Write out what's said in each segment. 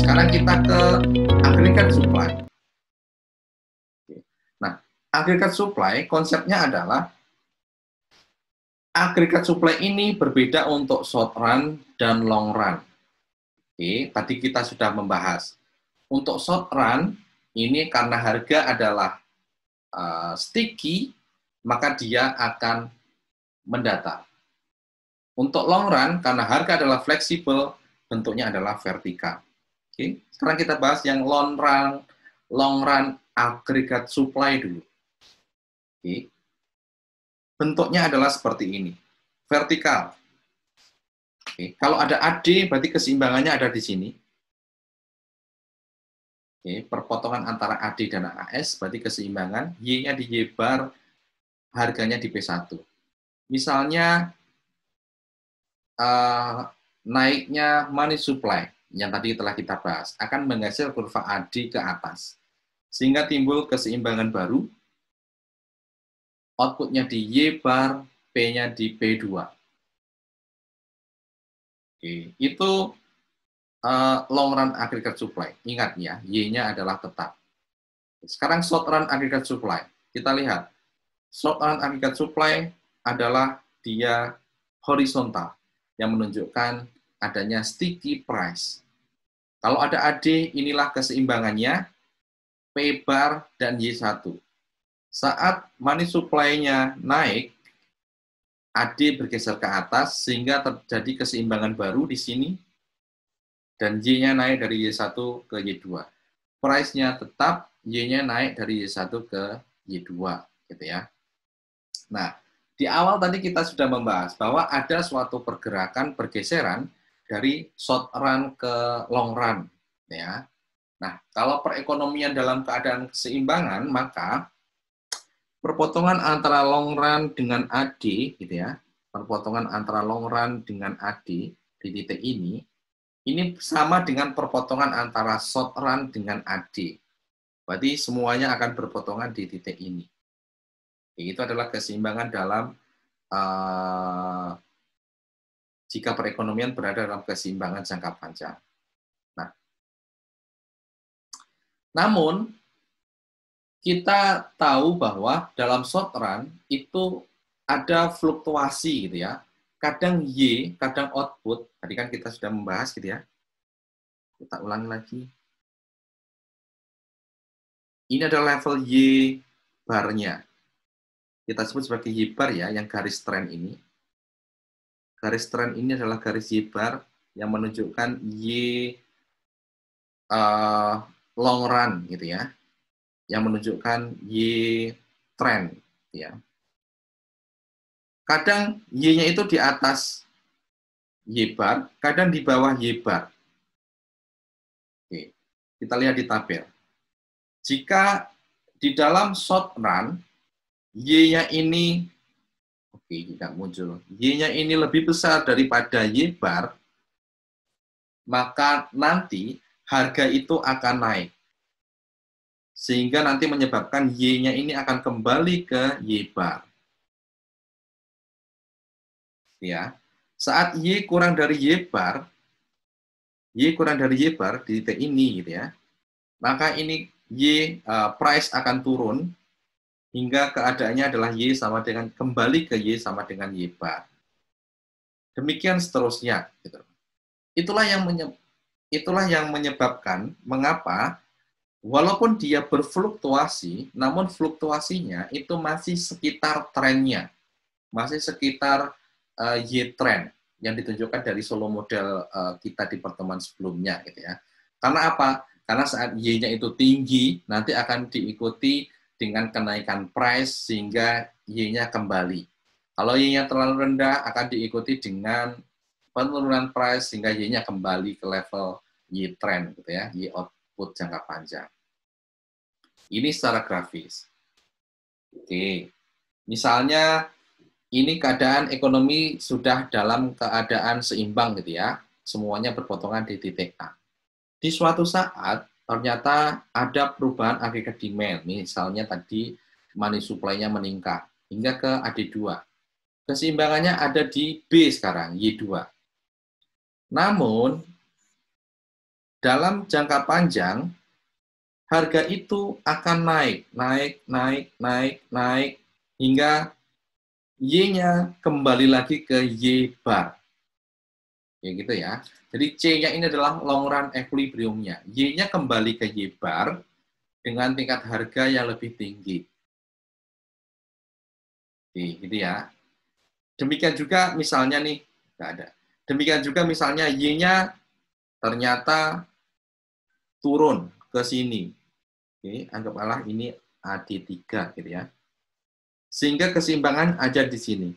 Sekarang kita ke aggregate supply. Nah, aggregate supply konsepnya adalah aggregate supply ini berbeda untuk short run dan long run. Oke, tadi kita sudah membahas. Untuk short run, ini karena harga adalah sticky, maka dia akan mendatar. Untuk long run, karena harga adalah fleksibel, bentuknya adalah vertikal. Oke, sekarang kita bahas yang long run aggregate supply dulu. Oke. Bentuknya adalah seperti ini, vertikal. Oke. Kalau ada AD, berarti keseimbangannya ada di sini. Oke. Perpotongan antara AD dan AS, berarti keseimbangan. Y-nya di Y bar, harganya di P1. Misalnya, naiknya money supply, yang tadi telah kita bahas, akan menghasilkan kurva AD ke atas. Sehingga timbul keseimbangan baru, outputnya di Y bar, P-nya di P2. Oke, itu long run aggregate supply. Ingat ya, Y-nya adalah tetap. Sekarang short run aggregate supply. Kita lihat, short run aggregate supply adalah dia horizontal, yang menunjukkan adanya sticky price. Kalau ada AD, inilah keseimbangannya, P bar dan Y1. Saat money supply-nya naik, AD bergeser ke atas, sehingga terjadi keseimbangan baru di sini, dan Y-nya naik dari Y1 ke Y2. Price-nya tetap, Y-nya naik dari Y1 ke Y2. Gitu ya. Nah, di awal tadi kita sudah membahas bahwa ada suatu pergeseran dari short run ke long run. Ya. Nah, kalau perekonomian dalam keadaan keseimbangan, maka perpotongan antara long run dengan AD, gitu ya, perpotongan antara long run dengan AD di titik ini sama dengan perpotongan antara short run dengan AD. Berarti semuanya akan berpotongan di titik ini. Itu adalah keseimbangan dalam jika perekonomian berada dalam keseimbangan jangka panjang. Nah, namun kita tahu bahwa dalam short run itu ada fluktuasi gitu ya. Kadang Y, kadang output. Tadi kan kita sudah membahas gitu ya. Kita ulangi lagi. Ini adalah level Y bar-nya. Kita sebut sebagai Y bar ya, yang garis trend ini. Garis trend ini adalah garis Y bar yang menunjukkan Y long run gitu ya. Yang menunjukkan Y trend ya. Kadang Y-nya itu di atas Y bar, kadang di bawah Y bar. Oke, kita lihat di tabel. Jika di dalam short run, Y-nya ini, oke, tidak muncul. Y-nya ini lebih besar daripada Y bar, maka nanti harga itu akan naik. Sehingga nanti menyebabkan Y-nya ini akan kembali ke Y bar. Ya. Saat Y kurang dari Y bar di titik ini gitu ya. Maka ini Y price akan turun hingga keadaannya adalah Y sama dengan kembali ke Y sama dengan Y bar. Demikian seterusnya gitu. Itulah yang menyebabkan mengapa walaupun dia berfluktuasi, namun fluktuasinya itu masih sekitar trennya. Masih sekitar Y trend yang ditunjukkan dari solo model kita di pertemuan sebelumnya gitu ya. Karena apa? Karena saat Y-nya itu tinggi, nanti akan diikuti dengan kenaikan price sehingga Y-nya kembali. Kalau Y-nya terlalu rendah akan diikuti dengan penurunan price sehingga Y-nya kembali ke level Y trend gitu ya, Y output jangka panjang. Ini secara grafis. Oke. Misalnya ini keadaan ekonomi sudah dalam keadaan seimbang gitu ya. Semuanya berpotongan di titik A. Di suatu saat ternyata ada perubahan aggregate demand. Misalnya tadi money supply-nya meningkat hingga ke AD2. Keseimbangannya ada di B sekarang, Y2. Namun dalam jangka panjang, harga itu akan naik, hingga Y-nya kembali lagi ke Y bar. Ya gitu ya. Jadi C-nya ini adalah long run equilibrium-nya. Y-nya kembali ke Y bar dengan tingkat harga yang lebih tinggi. Oke, gitu ya. Demikian juga misalnya nih, nggak ada. Demikian juga misalnya Y-nya ternyata turun ke sini. Oke, anggaplah ini AD3 gitu ya. Sehingga keseimbangan ada di sini.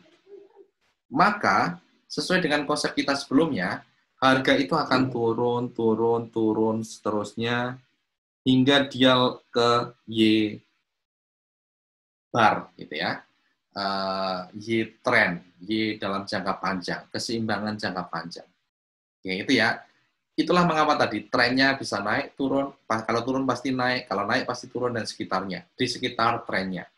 Maka sesuai dengan konsep kita sebelumnya, harga itu akan turun seterusnya hingga dia ke Y bar gitu ya. Y trend, Y dalam jangka panjang, keseimbangan jangka panjang. Ya itu ya. Itulah mengapa tadi trennya bisa naik, turun, kalau turun pasti naik, kalau naik pasti turun dan sekitarnya, di sekitar trennya.